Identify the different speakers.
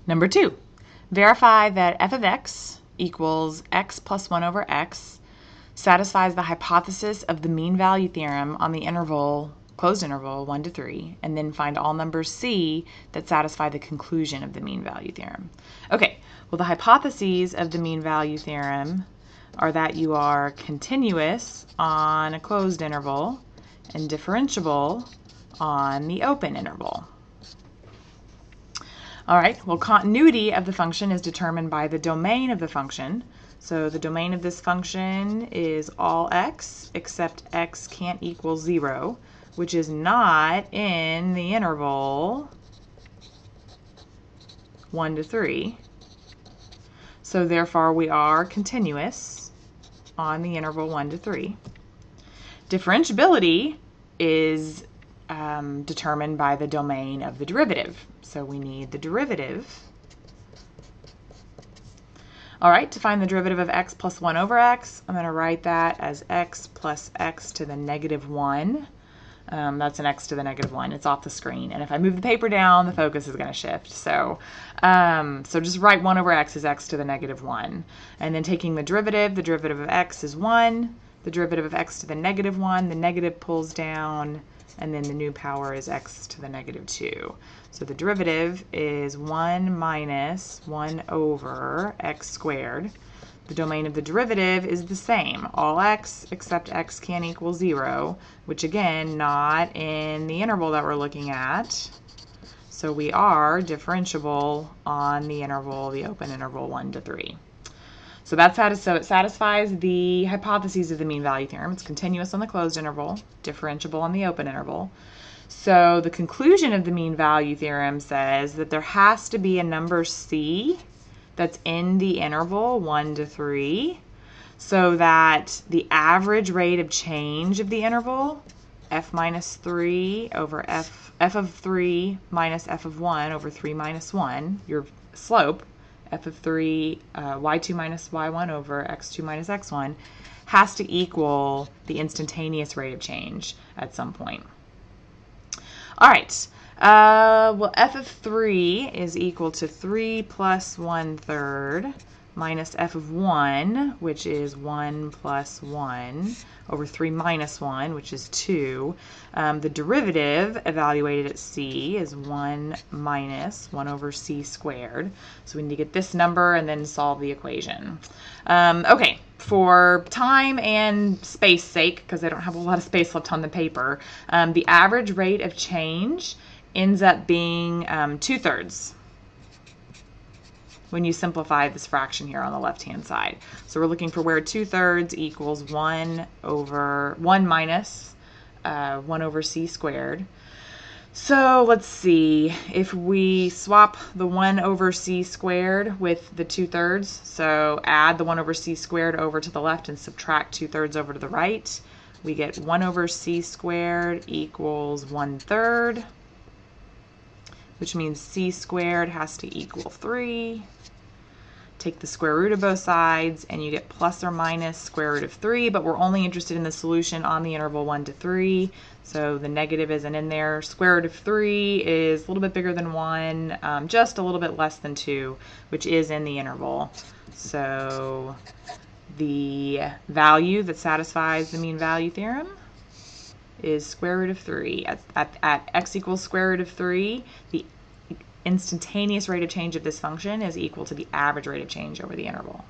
Speaker 1: Number 2, verify that f of x equals x plus 1 over x satisfies the hypothesis of the mean value theorem on the interval, closed interval, 1 to 3, and then find all numbers c that satisfy the conclusion of the mean value theorem. Okay, well, the hypotheses of the mean value theorem are that you are continuous on a closed interval and differentiable on the open interval. All right, well, continuity of the function is determined by the domain of the function. So the domain of this function is all x except x can't equal 0, which is not in the interval 1 to 3. So therefore we are continuous on the interval 1 to 3. Differentiability is determined by the domain of the derivative. So we need the derivative. All right, to find the derivative of x plus 1 over x, I'm going to write that as x plus x to the negative 1. That's an x to the negative 1. It's off the screen. And if I move the paper down, the focus is going to shift. So just write 1 over x is x to the negative 1. And then taking the derivative of x is 1. The derivative of x to the negative 1, the negative pulls down, and then the new power is x to the negative 2. So the derivative is 1 minus 1 over x squared. The domain of the derivative is the same, all x except x can't equal 0, which again, not in the interval that we're looking at. So we are differentiable on the interval, the open interval 1 to 3. So it satisfies the hypotheses of the mean value theorem. It's continuous on the closed interval, differentiable on the open interval. So the conclusion of the mean value theorem says that there has to be a number c that's in the interval 1 to 3, so that the average rate of change of the interval, f minus 3 over f of 3 minus f of 1 over 3 minus 1, your slope, f of 3, y2 minus y1 over x2 minus x1, has to equal the instantaneous rate of change at some point. All right, well, f of 3 is equal to 3 plus 1/3 minus f of 1, which is 1 plus 1, over 3 minus 1, which is 2. The derivative evaluated at c is 1 minus 1 over c squared. So we need to get this number and then solve the equation. Okay, for time and space sake, because I don't have a lot of space left on the paper, the average rate of change ends up being 2/3 when you simplify this fraction here on the left-hand side. So we're looking for where 2/3 equals 1 minus 1 over c squared. So let's see, if we swap the 1 over c squared with the 2/3, so add the 1 over c squared over to the left and subtract 2/3 over to the right, we get 1 over c squared equals 1/3, which means c squared has to equal 3. Take the square root of both sides, and you get plus or minus square root of 3, but we're only interested in the solution on the interval 1 to 3, so the negative isn't in there. Square root of 3 is a little bit bigger than 1, just a little bit less than 2, which is in the interval. So the value that satisfies the mean value theorem is square root of 3. At x equals square root of 3, the instantaneous rate of change of this function is equal to the average rate of change over the interval.